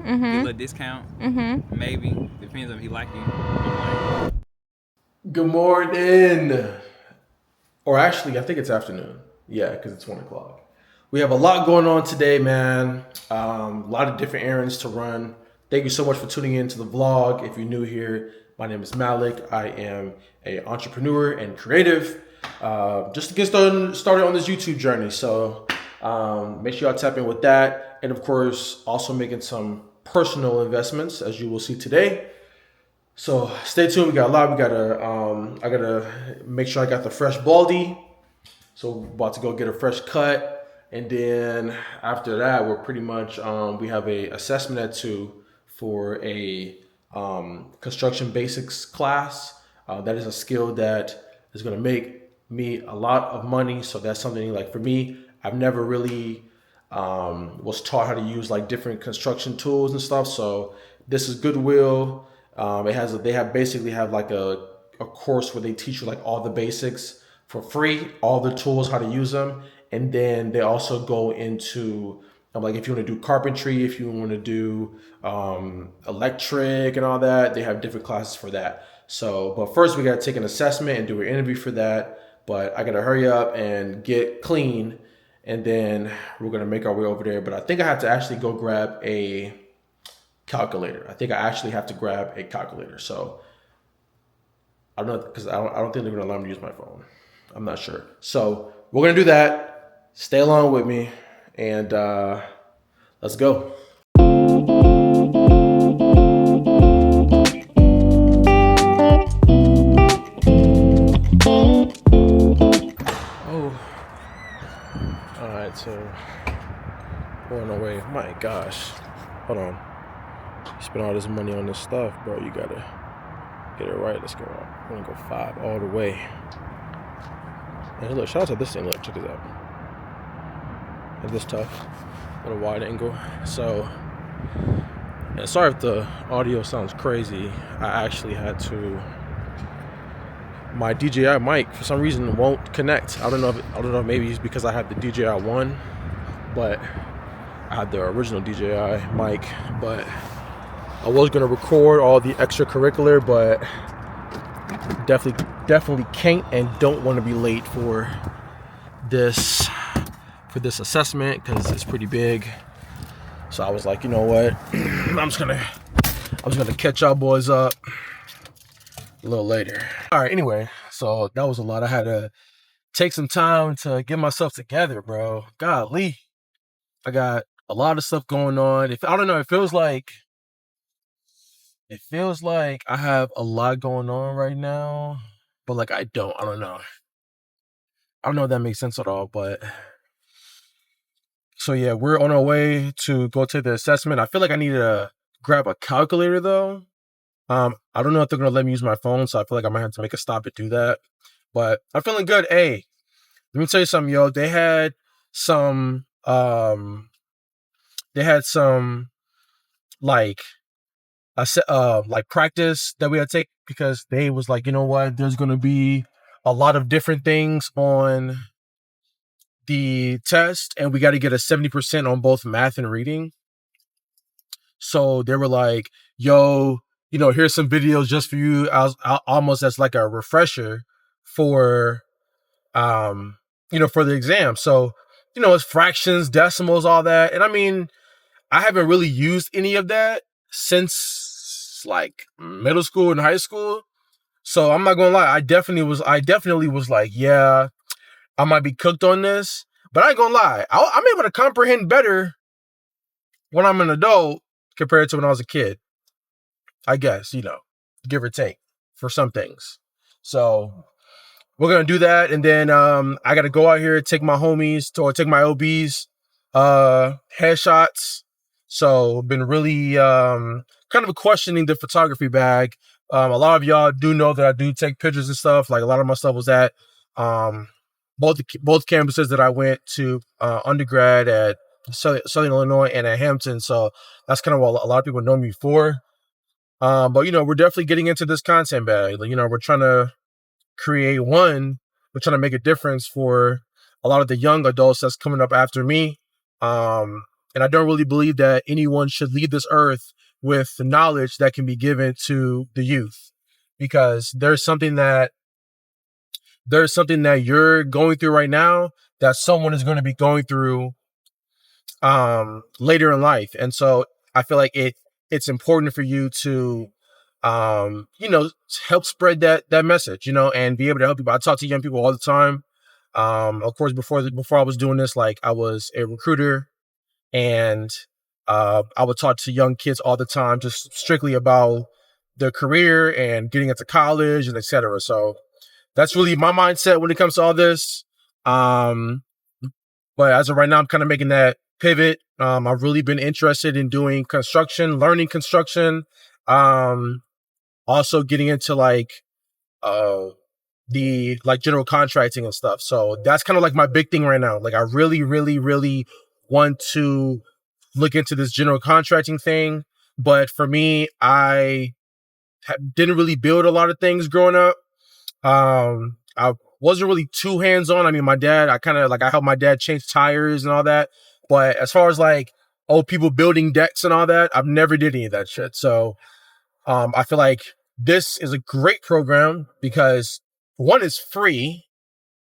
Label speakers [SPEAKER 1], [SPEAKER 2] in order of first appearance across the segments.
[SPEAKER 1] Get a little discount. Maybe. Depends on if he like you. I'm like,
[SPEAKER 2] Good morning. Or actually, I think it's afternoon. Yeah, because it's 1 o'clock. We have a lot going on today, man. A lot of different errands to run. Thank you so much for tuning in to the vlog. If you're new here, my name is Malik. I am an entrepreneur and creative. Just to get started on this YouTube journey. So make sure y'all tap in with that. And of course, also making some personal investments, as you will see today. So stay tuned. We got a lot. I gotta make sure I got the fresh baldy. So about to go get a fresh cut, and then after that, we're pretty much we have a assessment at 2 for a construction basics class. That is a skill that is gonna make me a lot of money. So that's something like for me, I've never really was taught how to use like different construction tools and stuff. So this is Goodwill. They have basically have like a course where they teach you like all the basics for free, all the tools, how to use them. And then they also go into like if you want to do carpentry, if you want to do electric and all that, they have different classes for that. So, but first we got to take an assessment and do an interview for that. But I got to hurry up and get clean, and then we're gonna make our way over there. But I think I have to actually go grab a calculator. I think I actually have to grab a calculator. So I don't know because I don't think they're gonna allow me to use my phone. I'm not sure. So we're gonna do that. Stay along with me, and let's go. Oh, all right. So we're on our way. My gosh, hold on. You spend all this money on this stuff, bro. You gotta get it right. Let's go. We're gonna go 5 all the way. And look, shout out to this thing. Look, check this out. And this tough, little wide angle. So, and sorry if the audio sounds crazy. I actually had to. My DJI mic for some reason won't connect. I don't know. Maybe it's because I have the DJI one, but I had the original DJI mic. But I was gonna record all the extracurricular, but definitely can't and don't want to be late for this assessment because it's pretty big. So I was like, you know what? I'm just gonna catch y'all boys up a little later. All right. Anyway, so that was a lot. I had to take some time to get myself together, bro. Golly, I got a lot of stuff going on. If I don't know, it feels like I have a lot going on right now, but like I don't. I don't know. I don't know if that makes sense at all, but so yeah, we're on our way to go take the assessment. I feel like I need to grab a calculator though. I don't know if they're gonna let me use my phone, so I feel like I might have to make a stop and do that. But I'm feeling good. Hey, let me tell you something, yo. They had some like like practice that we had to take because they was like, you know what, there's gonna be a lot of different things on the test, and we got to get a 70% on both math and reading. So they were like, yo, here's some videos just for you. Almost as like a refresher for, for the exam. So, it's fractions, decimals, all that. And I mean, I haven't really used any of that since like middle school and high school. So I'm not gonna lie. I definitely was like, yeah, I might be cooked on this, but I ain't gonna lie. I'm able to comprehend better when I'm an adult compared to when I was a kid. I guess, give or take for some things. So we're gonna do that, and then I gotta go out here take my homies or take my OBs headshots. So been really kind of questioning the photography bag. A lot of y'all do know that I do take pictures and stuff. Like a lot of my stuff was at both campuses that I went to undergrad at Southern Illinois and at Hampton. So that's kind of what a lot of people know me for. But we're definitely getting into this content bag. We're trying to create one. We're trying to make a difference for a lot of the young adults that's coming up after me. And I don't really believe that anyone should leave this earth with the knowledge that can be given to the youth, because there's something that you're going through right now that someone is going to be going through later in life. And so I feel like it's important for you to help spread that message, and be able to help people. I talk to young people all the time. Of course, before I was doing this, like, I was a recruiter, and I would talk to young kids all the time, just strictly about their career and getting into college and etc. So that's really my mindset when it comes to all this. But as of right now, I'm kind of making that pivot. I've really been interested in doing construction, learning construction, also getting into the general contracting and stuff. So that's kind of like my big thing right now. Like, I really, really, really want to look into this general contracting thing. But for me, I didn't really build a lot of things growing up. I wasn't really too hands-on. I mean, my dad, I helped my dad change tires and all that. But as far as old people building decks and all that, I've never did any of that shit. So I feel like this is a great program because, one, is free,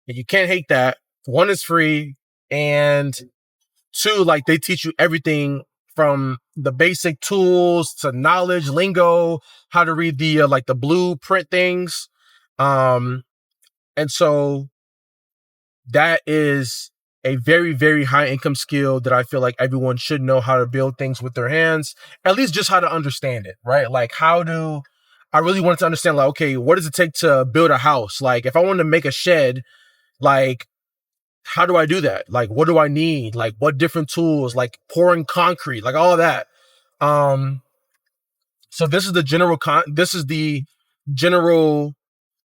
[SPEAKER 2] and you can't hate that. One, is free, and two, they teach you everything from the basic tools to knowledge, lingo, how to read the the blueprint things. And so that is a very, very high income skill that I feel like everyone should know how to build things with their hands, at least just how to understand it, right? I really wanted to understand, okay, what does it take to build a house? Like, if I wanted to make a shed, how do I do that? What do I need? What different tools, pouring concrete, all of that. So this is the general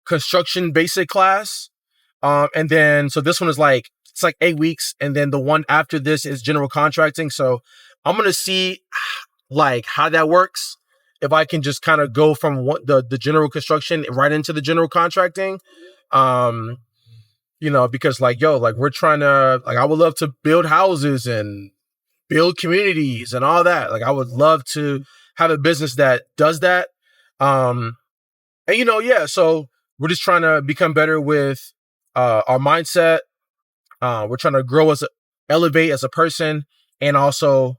[SPEAKER 2] construction basic class. And then, so this one is it's 8 weeks. And then the one after this is general contracting. So I'm going to see how that works. If I can just kind of go from the general construction right into the general contracting, because we're trying to, I would love to build houses and build communities and all that. I would love to have a business that does that. So we're just trying to become better with our mindset. We're trying to elevate as a person, and also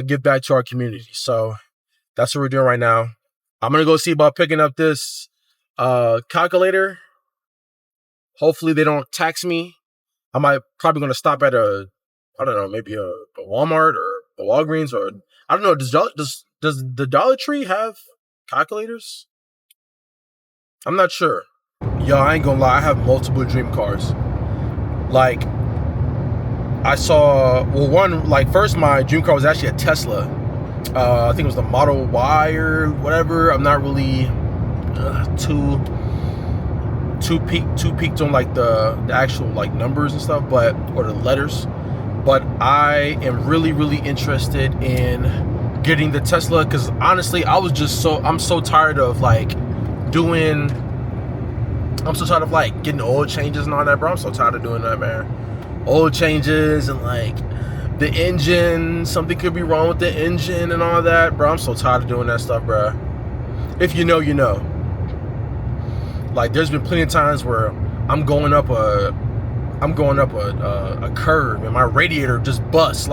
[SPEAKER 2] give back to our community. So that's what we're doing right now. I'm going to go see about picking up this calculator. Hopefully they don't tax me. I might probably going to stop at maybe a Walmart or a Walgreens, or I don't know. Does the Dollar Tree have calculators? I'm not sure. Yo, I ain't gonna lie. I have multiple dream cars. I saw, first my dream car was actually a Tesla. I think it was the Model Y or whatever. I'm not really too peaked on the actual numbers and stuff, or the letters. But I am really, really interested in getting the Tesla, because honestly, I'm so tired of getting oil changes and all that, bro. I'm so tired of doing that, man. Oil changes and the engine, something could be wrong with the engine and all that, bro. I'm so tired of doing that stuff, bro. If you know, you know. There's been plenty of times where I'm going up a curve and my radiator just busts.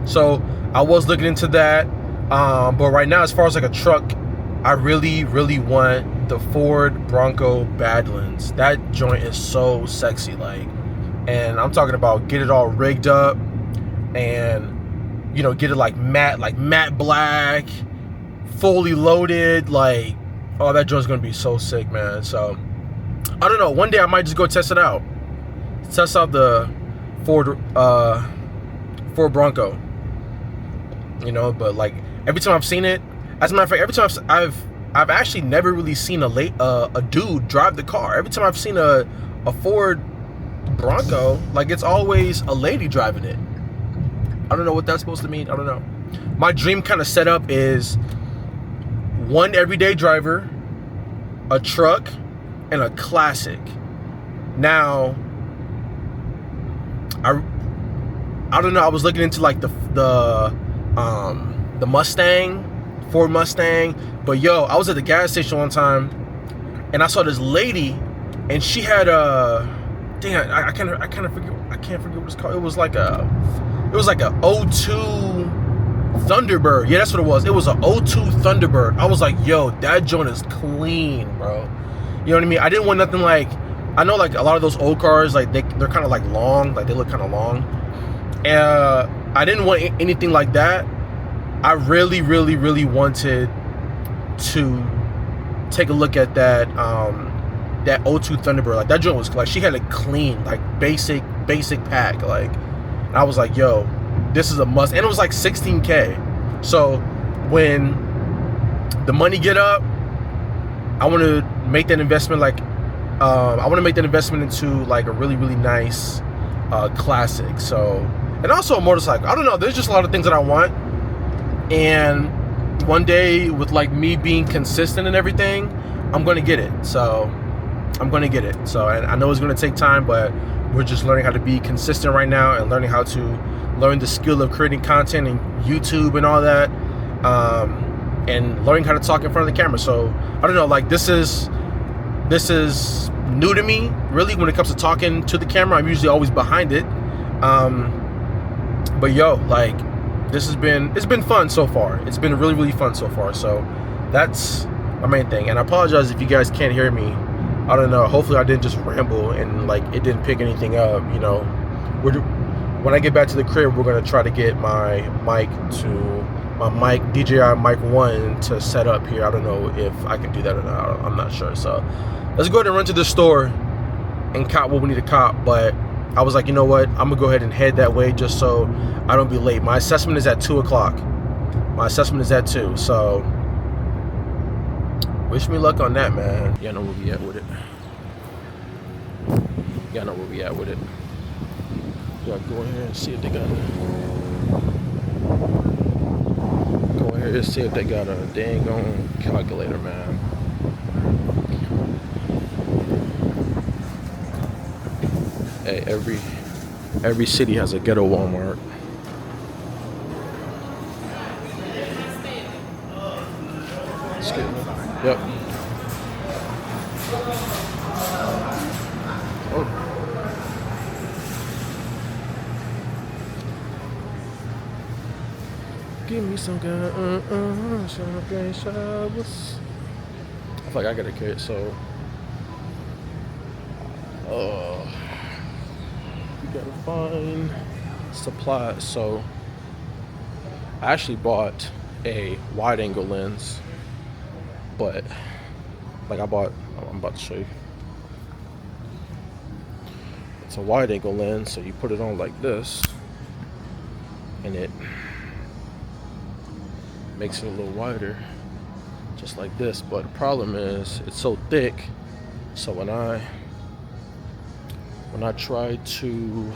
[SPEAKER 2] So I was looking into that. But right now, as far as a truck, I really, really want the Ford Bronco Badlands. That joint is so sexy, and I'm talking about get it all rigged up and, get it matte black, fully loaded. Oh, that joint's gonna be so sick, man. So I don't know. One day I might just go test it out. Test out the Ford Bronco. But every time I've seen it, as a matter of fact, every time I've actually never really seen a dude drive the car. Every time I've seen a Ford Bronco, it's always a lady driving it. I don't know what that's supposed to mean. I don't know. My dream kind of setup is one everyday driver, a truck, and a classic. Now, I don't know. I was looking into like the Mustang, Ford Mustang. But yo, I was at the gas station one time, and I saw this lady, and she had a dang. I can't forget what it's called. It was like a O2 Thunderbird. Yeah, that's what it was. It was an O2 Thunderbird. I was like, yo, that joint is clean, bro. You know what I mean? I didn't want nothing like, I know like a lot of those old cars, like they're kind of like long, like they look kind of long. I didn't want anything like that. I really, really, really wanted to take a look at that that O2 Thunderbird. Like that joint was like, she had a clean, like basic pack. Like, and I was like, yo, this is a must. And it was like $16K. So when the money get up, I want to make that investment. Like, I want to make that investment into like a really, really nice classic. So, and also a motorcycle. I don't know. There's just a lot of things that I want. And one day, with like me being consistent and everything, I'm going to get it. So I'm going to get it. So, and I know it's going to take time, but we're just learning how to be consistent right now and learning how to learn the skill of creating content and YouTube and all that. And learning how to talk in front of the camera. So I don't know, like this is new to me, really, when it comes to talking to the camera. I'm usually always behind it. But yo, like it's been fun so far. It's been really, really fun so far. So that's my main thing. And I apologize if you guys can't hear me. I don't know. Hopefully I didn't just ramble and like it didn't pick anything up. You know, when I get back to the crib, we're gonna try to get my DJI Mic 1 to set up here. I don't know if I can do that or not. I'm not sure. So let's go ahead and run to the store and cop what we need to cop. But I was like, you know what? I'm gonna go ahead and head that way just so I don't be late. My assessment is at 2 o'clock. My assessment is at 2. So wish me luck on that, man. Y'all know where we at with it. Y'all know where we at with it. Y'all go ahead and see if they got it. Go ahead and see if they got a dang on calculator, man. Hey, every city has a ghetto Walmart. Excuse me. Yep. Oh. Give me some good, champagne showers. I feel like I gotta carry it, so. You gotta find supplies. So, I actually bought a wide angle lens, but like I'm about to show you. It's a wide angle lens, so you put it on like this, and it makes it a little wider, just like this. But the problem is it's so thick, so when I try to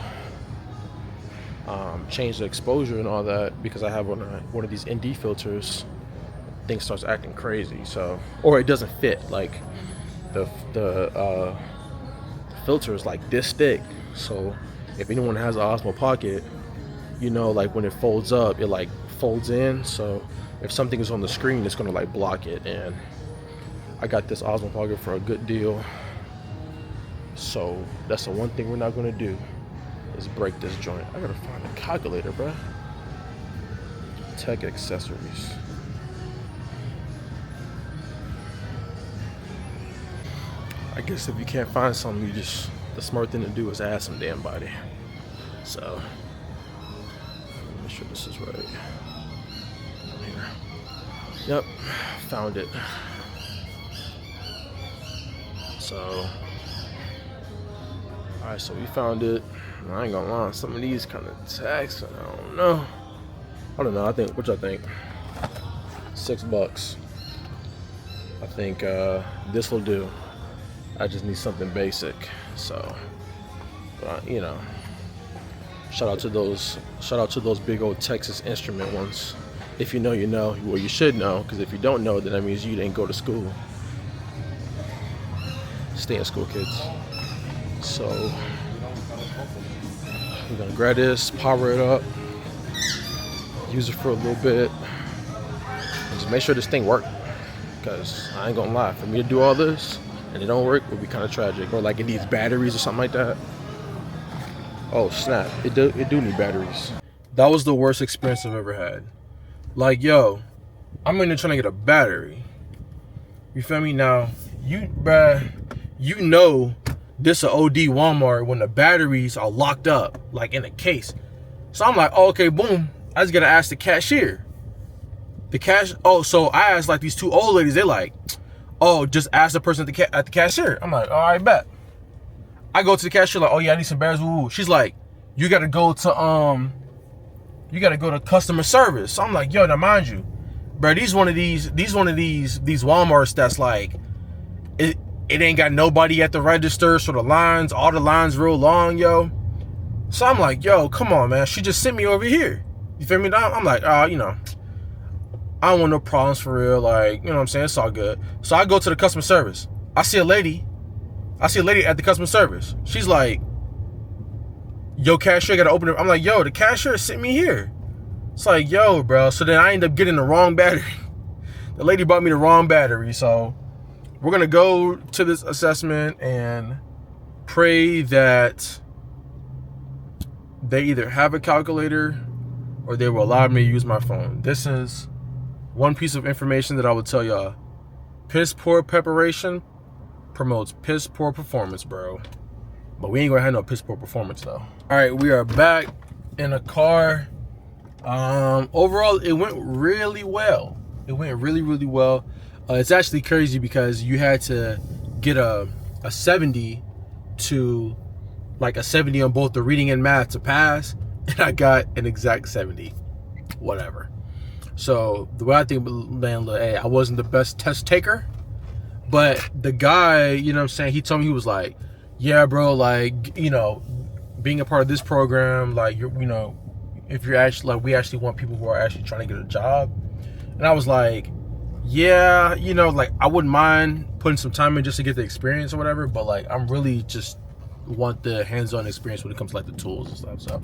[SPEAKER 2] change the exposure and all that, because I have one of these ND filters, things starts acting crazy. So, or it doesn't fit. Like the filter is like this thick, so if anyone has an Osmo Pocket, you know, like when it folds up, it like folds in. So if something is on the screen, it's gonna like block it. And I got this Osmo Pocket for a good deal. So that's the one thing we're not gonna do, is break this joint. I gotta find a calculator, bruh. Tech accessories. I guess if you can't find something, the smart thing to do is ask some damn body. So make sure this is right. Here. Yep, found it. So, alright, so we found it. I ain't gonna lie, some of these kind of tax, I don't know. I think, what y'all think? $6. I think this will do. I just need something basic. So, you know, shout out to those big old Texas Instrument ones. If you know, you know. Well, you should know, because if you don't know, then that means you didn't go to school. Stay in school, kids. So We're gonna grab this, power it up, use it for a little bit, and just make sure this thing works. Because I ain't gonna lie, for me to do all this and it don't work would be kind of tragic. Or like it needs batteries or something like that. Oh snap, it do need batteries. That was the worst experience I've ever had. Like, yo, I'm in there trying to get a battery. You feel me? Now, you know this a OD Walmart when the batteries are locked up, like in a case. So I'm like, oh, okay, boom. I just gotta ask the cashier. So I asked like these two old ladies. They're like, oh, just ask the person at the cashier. I'm like, all right, bet. I go to the cashier like, oh yeah, I need some batteries. Woo. She's like, you gotta go to customer service. So I'm like, yo, now mind you, bro, these one of these Walmarts that's like, it ain't got nobody at the register, so all the lines real long, yo. So I'm like, yo, come on, man. She just sent me over here. You feel me? I'm like, you know, I don't want no problems for real. Like, you know what I'm saying? It's all good. So I go to the customer service. I see a lady at the customer service. She's like, yo, cashier, gotta open it. I'm like, yo, the cashier sent me here. It's like, yo, bro. So then I end up getting the wrong battery. The lady bought me the wrong battery. So we're gonna go to this assessment and pray that they either have a calculator or they will allow me to use my phone. This is one piece of information that I would tell y'all. Piss poor preparation promotes piss poor performance, bro. But we ain't gonna have no piss poor performance though. All right, we are back in a car. Overall, it went really well. It went really, really well. It's actually crazy because you had to get a 70 to like a 70 on both the reading and math to pass, and I got an exact 70. Whatever. So the way I think, man, look, hey, I wasn't the best test taker, but the guy, you know what I'm saying, he told me, he was like, yeah, bro, like, you know, being a part of this program, like, you know, if you're actually, like, we actually want people who are actually trying to get a job. And I was like, yeah, you know, like, I wouldn't mind putting some time in just to get the experience or whatever, but like, I'm really just want the hands-on experience when it comes to like the tools and stuff. So,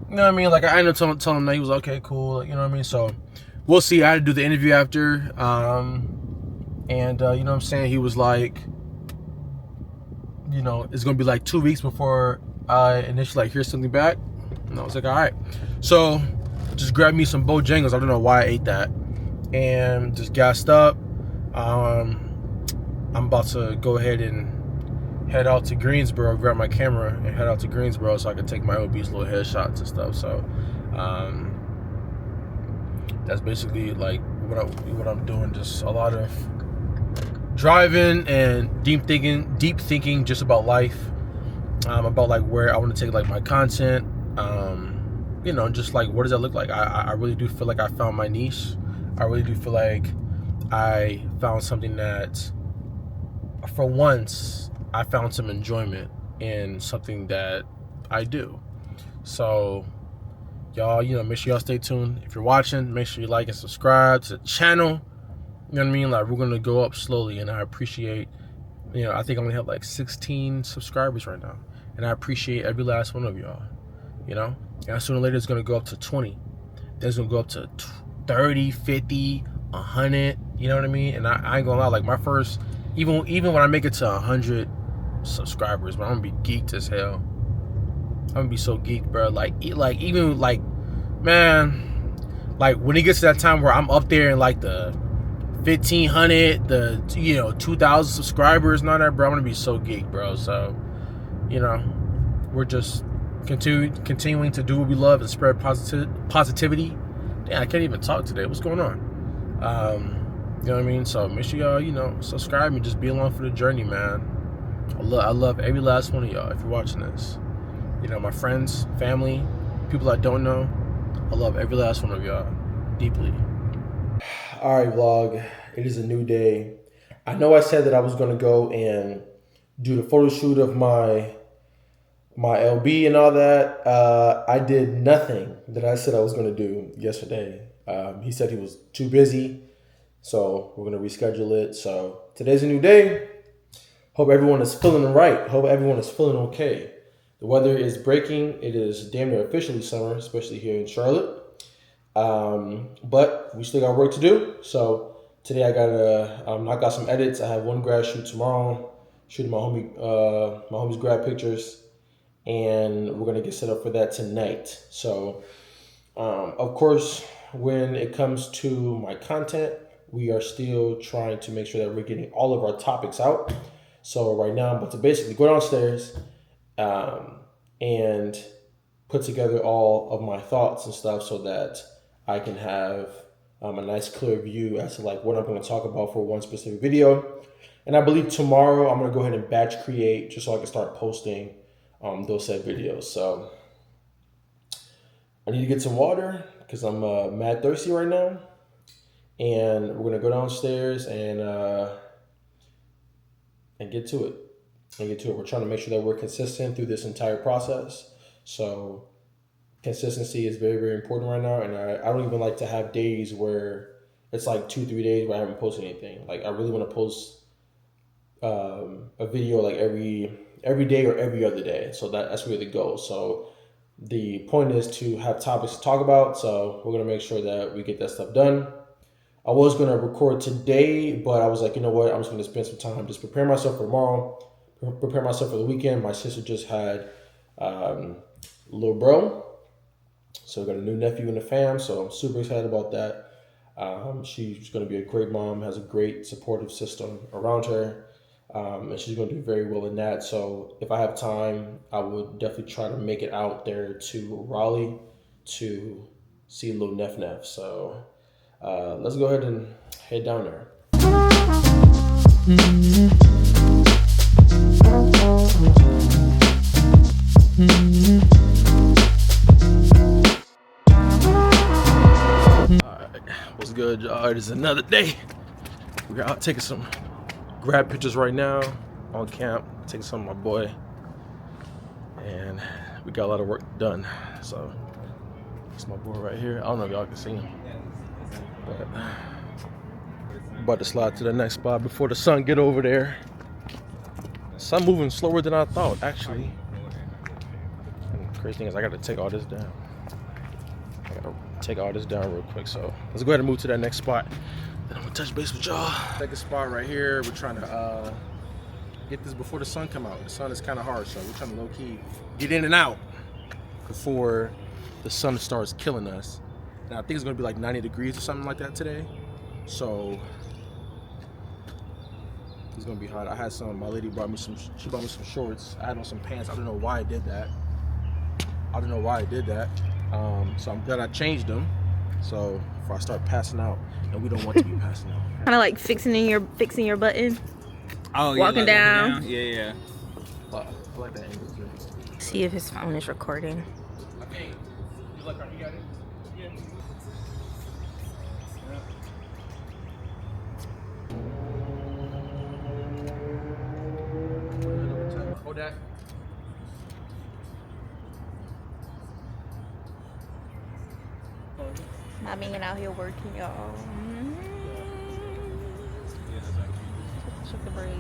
[SPEAKER 2] you know what I mean? Like, I ended up telling him that. He was like, okay, cool. You know what I mean? So we'll see. I had to do the interview after. And you know what I'm saying? He was like, you know, it's going to be like 2 weeks before I initially like hear something back. And I was like, all right. So just grabbed me some Bojangles. I don't know why I ate that. And just gassed up. I'm about to go ahead and head out to Greensboro, grab my camera and head out to Greensboro so I can take my obese little headshots and stuff. So that's basically like what I'm doing. Just a lot of driving and deep thinking just about life, about like where I want to take like my content, you know, just like what does that look like. I really do feel like I found my niche. I really do feel like I found something that for once I found some enjoyment in something that I do. So y'all, you know, make sure y'all stay tuned. If you're watching, make sure you like and subscribe to the channel. You know what I mean? Like, we're going to go up slowly, and I appreciate, you know, I think I only have like 16 subscribers right now. And I appreciate every last one of y'all, you know? And sooner or later, it's going to go up to 20. Then it's going to go up to 30, 50, 100, you know what I mean? And I ain't going to lie, like my first, even when I make it to 100 subscribers, but I'm going to be geeked as hell. I'm going to be so geeked, bro. Like even like, man, like when it gets to that time where I'm up there in like the 1,500, the, you know, 2,000 subscribers and all that, bro, I'm gonna be so geeked, bro. So, you know, we're just continuing to do what we love and spread positivity. Damn, I can't even talk today. What's going on? You know what I mean? So make sure y'all, you know, subscribe and just be along for the journey, man. I love every last one of y'all. If you're watching this, you know, my friends, family, people I don't know, I love every last one of y'all deeply. All right, vlog. It is a new day. I know I said that I was going to go and do the photo shoot of my LB and all that. I did nothing that I said I was going to do yesterday. He said he was too busy, so we're going to reschedule it. So today's a new day. Hope everyone is feeling right. Hope everyone is feeling okay. The weather is breaking. It is damn near officially summer, especially here in Charlotte. But we still got work to do. So today I gotta knock out some edits. I have one grad shoot tomorrow, shooting my homie's grad pictures, and we're gonna get set up for that tonight. So, of course, when it comes to my content, we are still trying to make sure that we're getting all of our topics out. So right now, I'm about to basically go downstairs and put together all of my thoughts and stuff so that I can have a nice clear view as to like what I'm going to talk about for one specific video. And I believe tomorrow I'm going to go ahead and batch create just so I can start posting those said videos. So I need to get some water because I'm mad thirsty right now. And we're going to go downstairs and get to it. We're trying to make sure that we're consistent through this entire process. So consistency is very, very important right now. And I don't even like to have days where it's like 2-3 days where I haven't posted anything. Like I really want to post a video like every day or every other day. So that's really the goal. So the point is to have topics to talk about. So we're going to make sure that we get that stuff done. I was going to record today, but I was like, you know what? I'm just going to spend some time just prepare myself for tomorrow, prepare myself for the weekend. My sister just had little bro. So we got a new nephew in the fam. So I'm super excited about that. She's going to be a great mom, has a great supportive system around her. And she's going to do very well in that. So if I have time, I would definitely try to make it out there to Raleigh to see little Neff. So let's go ahead and head down there. Alright, what's good, y'all? It is another day. We're out taking some grad pictures right now on camp, taking some of my boy, and we got a lot of work done. So it's my boy right here. I don't know if y'all can see him, but I'm about to slide to the next spot before the sun get over there. Sun moving slower than I thought, actually. And the crazy thing is I gotta take all this down. Real quick. So let's go ahead and move to that next spot. Then I'm gonna touch base with y'all. Take a spot right here. We're trying to get this before the sun come out. The sun is kind of hard, so we're trying to low key get in and out before the sun starts killing us. Now I think it's gonna be like 90 degrees or something like that today. So it's gonna be hot. I had some. My lady brought me some. She brought me some shorts. I had on some pants. I don't know why I did that. So I'm glad I changed them. So before I start passing out, and we don't want to be passing out.
[SPEAKER 3] Kind of like fixing your button.
[SPEAKER 1] Oh, yeah,
[SPEAKER 3] walking down.
[SPEAKER 1] Yeah.
[SPEAKER 2] I like that angle too.
[SPEAKER 3] See if his phone is recording.
[SPEAKER 2] Okay. You got it? Yeah. Hold that.
[SPEAKER 3] Not being out here working, y'all. Check the braids.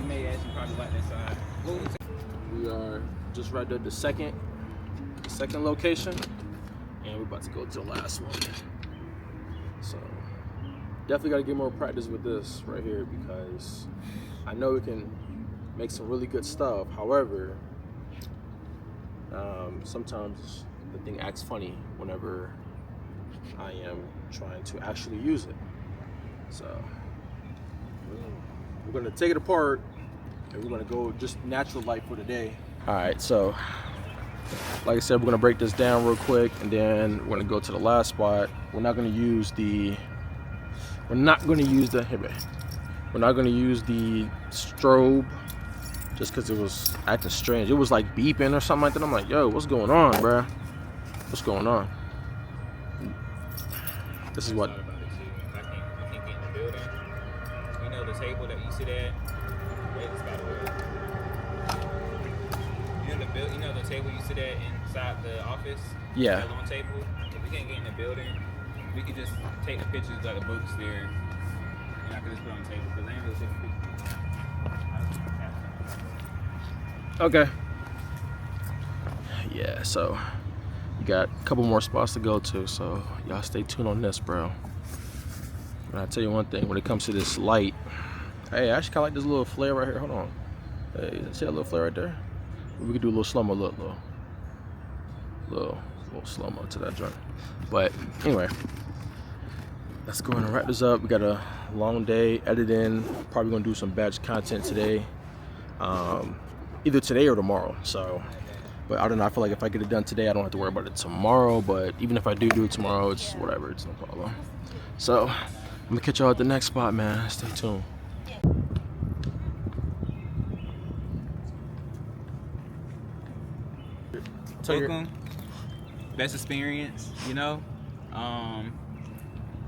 [SPEAKER 1] You may actually probably like that side.
[SPEAKER 2] We are just right at the second location, and we're about to go to the last one. So definitely got to get more practice with this right here because I know we can make some really good stuff. However, sometimes the thing acts funny whenever I am trying to actually use it. So we're gonna take it apart and we're gonna go just natural light for today. All right, so like I said, we're gonna break this down real quick and then we're gonna go to the last spot. We're not gonna use the strobe just because it was acting strange. It was like beeping or something like that. I'm like, yo, what's going on, bruh? What's going on? This is what.
[SPEAKER 1] I can't get in the building. You know the table that you sit at? Wait, it's by the way. You know the table you sit at inside the office?
[SPEAKER 2] Yeah.
[SPEAKER 1] The long table? If we can't get in the building, we could just take the pictures of the books there. And I could just put it on the table because I ain't really taking pictures.
[SPEAKER 2] Okay. yeah, so you got a couple more spots to go to, so y'all stay tuned on this, bro. And I'll tell you one thing, when it comes to this light, hey, I actually kind of like this little flare right here. Hold on. Hey, see that little flare right there? We could do a little slow-mo, little slow-mo to that joint. But anyway, let's go ahead and wrap this up. We got a long day editing. Probably gonna do some batch content today, either today or tomorrow. So, but I don't know. I feel like if I get it done today, I don't have to worry about it tomorrow. But even if I do it tomorrow, it's whatever. It's no problem. So I'm gonna catch y'all at the next spot, man. Stay tuned.
[SPEAKER 1] Welcome. Best experience, you know.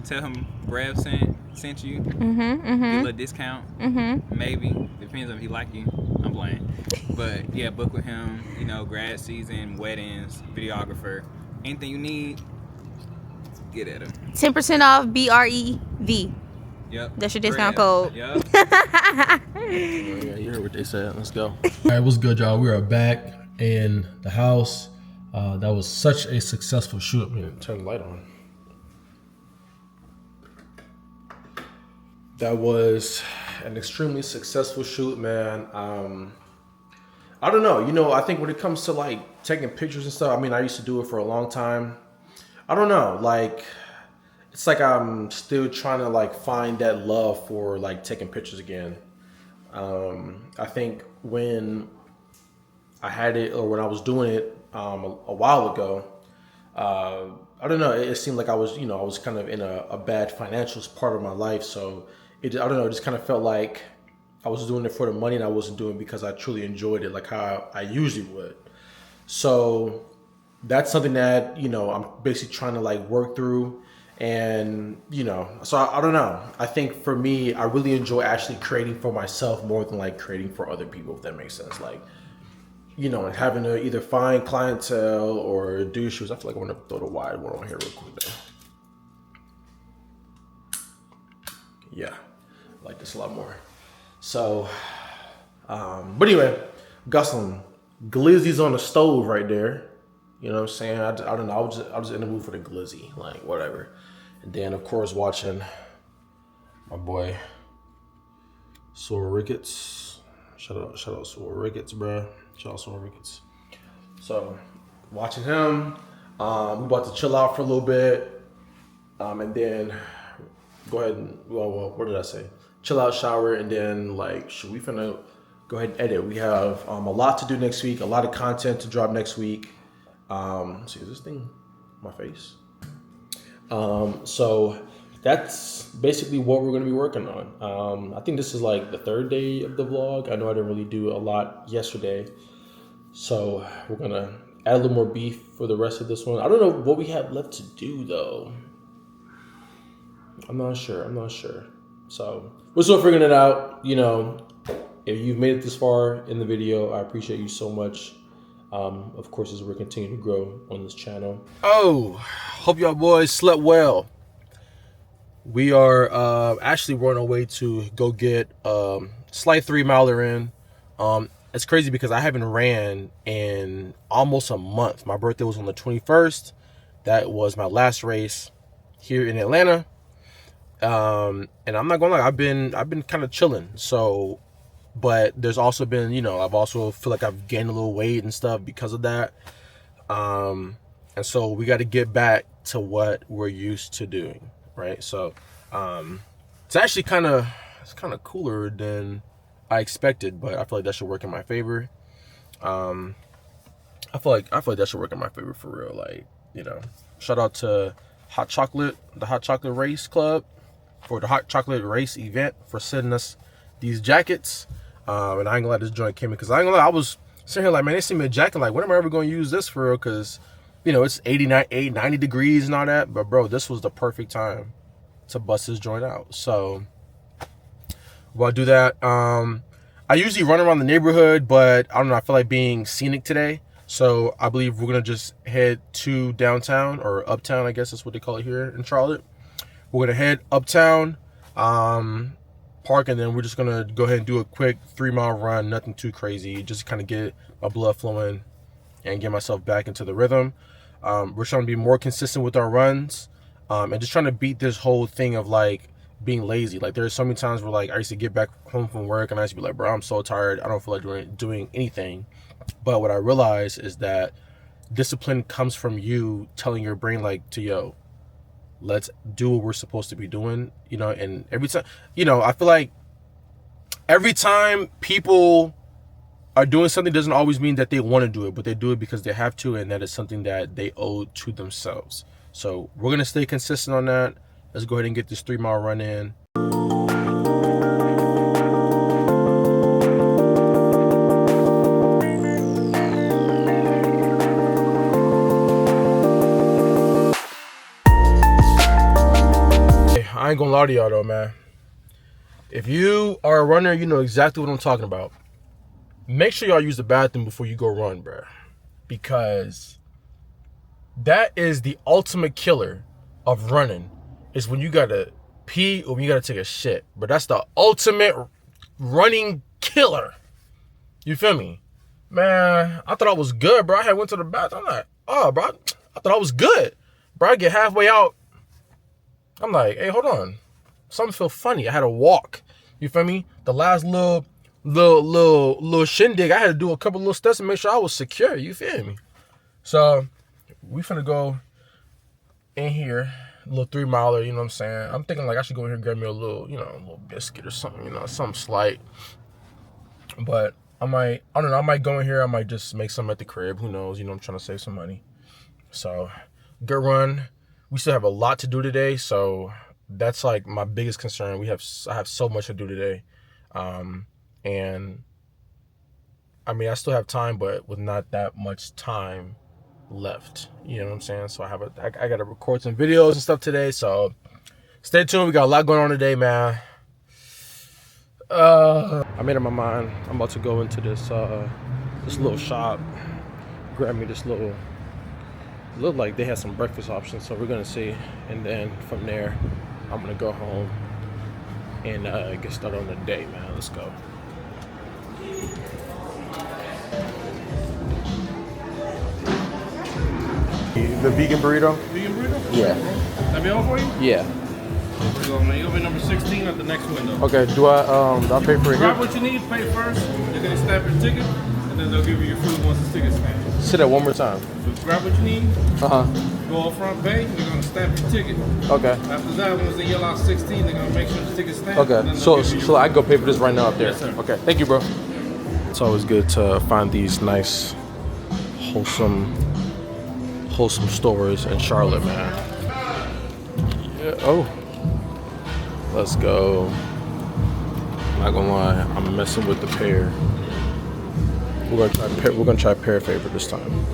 [SPEAKER 1] Tell him Brev sent you. Get a little discount. Maybe. Depends on if he like you. I'm playing. But yeah, book with him, you know, grad season, weddings, videographer. Anything you need, get at him.
[SPEAKER 3] 10% off BREV.
[SPEAKER 1] Yep.
[SPEAKER 3] That's your discount
[SPEAKER 1] Brev.
[SPEAKER 3] code.
[SPEAKER 1] Yep.
[SPEAKER 2] Yeah, you heard what they said. Let's go. All right, what's good, y'all? We are back in the house. That was such a successful shoot. I'm gonna turn the light on. That was an extremely successful shoot, man. I don't know. You know, I think when it comes to like taking pictures and stuff, I mean, I used to do it for a long time. I don't know. Like, it's like I'm still trying to like find that love for like taking pictures again. I think when I had it, or when I was doing it a while ago, I don't know, it seemed like I was, you know, I was kind of in a bad financial part of my life. So I don't know, it just kind of felt like I was doing it for the money, and I wasn't doing it because I truly enjoyed it like how I usually would. So that's something that, you know, I'm basically trying to like work through. And, you know, so I don't know. I think for me, I really enjoy actually creating for myself more than like creating for other people, if that makes sense. Like, you know, and having to either find clientele or do shoots. I feel like I want to throw the wide one on here real quick though. Yeah, I like this a lot more. So, but anyway, got some glizzies on the stove right there. You know what I'm saying? I don't know. I was in the mood for the glizzy, like whatever. And then of course watching my boy Sore Ricketts. Shout out Sore Ricketts, bro. Shout out Sore Ricketts. So watching him. We about to chill out for a little bit. And then go ahead and well, what did I say? Chill out, shower, and then like we finna go ahead and edit. We have a lot to do next week, a lot of content to drop next week. See, is this thing my face? So that's basically what we're going to be working on. I think this is like the third day of the vlog. I know I didn't really do a lot yesterday, so we're going to add a little more beef for the rest of this one. I don't know what we have left to do though. I'm not sure. So we're still figuring it out. You know, if you've made it this far in the video, I appreciate you so much. Of course, as we're continuing to grow on this channel. Oh, hope y'all boys slept well. We are actually we're on our way to go get slight 3-miler in. It's crazy because I haven't ran in almost a month. My birthday was on the 21st. That was my last race here in Atlanta. And I'm not gonna lie, I've been kind of chilling. So, but there's also been, you know, I've also feel like I've gained a little weight and stuff because of that. And so we got to get back to what we're used to doing, right? So, it's actually kind of cooler than I expected, but I feel like that should work in my favor. I feel like that should work in my favor for real. Like, you know, shout out to Hot Chocolate, the Hot Chocolate Race Club, for the Hot Chocolate Race event, for sending us these jackets. And I ain't gonna let this joint came in, because I ain't gonna lie, I was sitting here like, man, they sent me a jacket, like, when am I ever gonna use this for real? Because, you know, it's 90 degrees and all that, but bro, this was the perfect time to bust this joint out. So we'll do that. I usually run around the neighborhood, but I don't know, I feel like being scenic today. So I believe we're gonna just head to downtown, or Uptown, I guess that's what they call it here in Charlotte. We're gonna head Uptown, park, and then we're just gonna go ahead and do a quick 3-mile run, nothing too crazy, just kind of get my blood flowing and get myself back into the rhythm. We're trying to be more consistent with our runs, and just trying to beat this whole thing of like being lazy. Like there's so many times where like I used to get back home from work and I used to be like, bro, I'm so tired, I don't feel like doing anything. But what I realized is that discipline comes from you telling your brain like, yo, let's do what we're supposed to be doing, and every time, I feel like every time people are doing something doesn't always mean that they want to do it, but they do it because they have to, and that is something that they owe to themselves. So we're going to stay consistent on that. Let's go ahead and get this 3-mile run in. I ain't gonna lie to y'all though, man. If you are a runner, you know exactly what I'm talking about. Make sure y'all use the bathroom before you go run, bro. Because that is the ultimate killer of running. Is when you gotta pee or when you gotta take a shit. But that's the ultimate running killer. You feel me? Man, I thought I was good, bro. I had went to the bathroom. I'm like, oh, bro, I thought I was good. Bro, I get halfway out. I'm like, hey, hold on. Something feel funny. I had to walk. You feel me? The last little shindig, I had to do a couple little steps to make sure I was secure. You feel me? So we finna go in here, a little 3-miler. You know what I'm saying? I'm thinking like I should go in here and grab me a little, a little biscuit or something. Something slight. But I don't know. I might go in here. I might just make some at the crib. Who knows? I'm trying to save some money. So good run. We still have a lot to do today, so that's like my biggest concern. I have so much to do today, and I mean I still have time, but with not that much time left. You know what I'm saying? So I got to record some videos and stuff today. So stay tuned. We got a lot going on today, man. I made up my mind. I'm about to go into this little shop, grab me this little. Looked like they had some breakfast options, so we're gonna see, and then from there I'm gonna go home and get started on the day, man. Let's go. The vegan burrito?
[SPEAKER 4] Vegan burrito?
[SPEAKER 2] Yeah.
[SPEAKER 4] That be on for you?
[SPEAKER 2] Yeah.
[SPEAKER 4] So, man, you'll be number 16 at the next window.
[SPEAKER 2] Okay, do I pay for it
[SPEAKER 4] Grab
[SPEAKER 2] here?
[SPEAKER 4] what you need, pay first, they're gonna stamp your ticket, and then they'll give you your food once the ticket's stamped.
[SPEAKER 2] Say that one more time.
[SPEAKER 4] So grab what you need, go up front, pay, they're gonna stamp your ticket.
[SPEAKER 2] Okay.
[SPEAKER 4] After that, once they yell out 16, they're gonna make sure the ticket's stamped.
[SPEAKER 2] Okay,
[SPEAKER 4] and then
[SPEAKER 2] so
[SPEAKER 4] they'll give you your
[SPEAKER 2] I can go pay for this right now up there?
[SPEAKER 4] Yes, sir.
[SPEAKER 2] Okay, thank you, bro. It's always good to find these nice, wholesome stores in Charlotte, man. Yeah, oh. Let's go. Not gonna lie, I'm messing with the pear. We're gonna try pear flavor this time.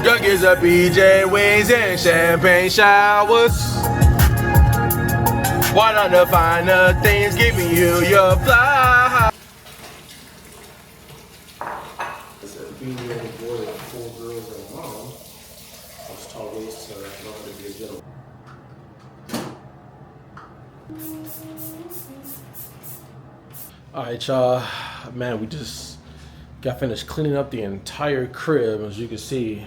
[SPEAKER 2] Drunk is a BJ wings and champagne showers. Why not the finer things giving you your fly? Being the only boy of 4 girls and a mom, I was taught ways to know how to be a gentleman. Alright, y'all. Man, we just got finished cleaning up the entire crib, as you can see.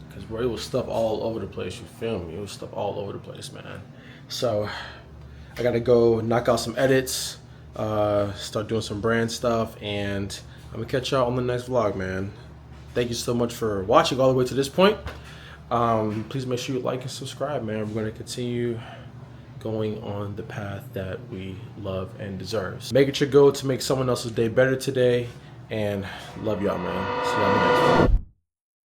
[SPEAKER 2] Because, bro, it was stuff all over the place. You feel me? It was stuff all over the place, man. So, I gotta go knock out some edits, start doing some brand stuff, and I'm gonna catch y'all on the next vlog, man. Thank you so much for watching all the way to this point. Please make sure you like and subscribe, man. We're gonna continue going on the path that we love and deserve. So make it your goal to make someone else's day better today, and love y'all, man. See y'all in the next one.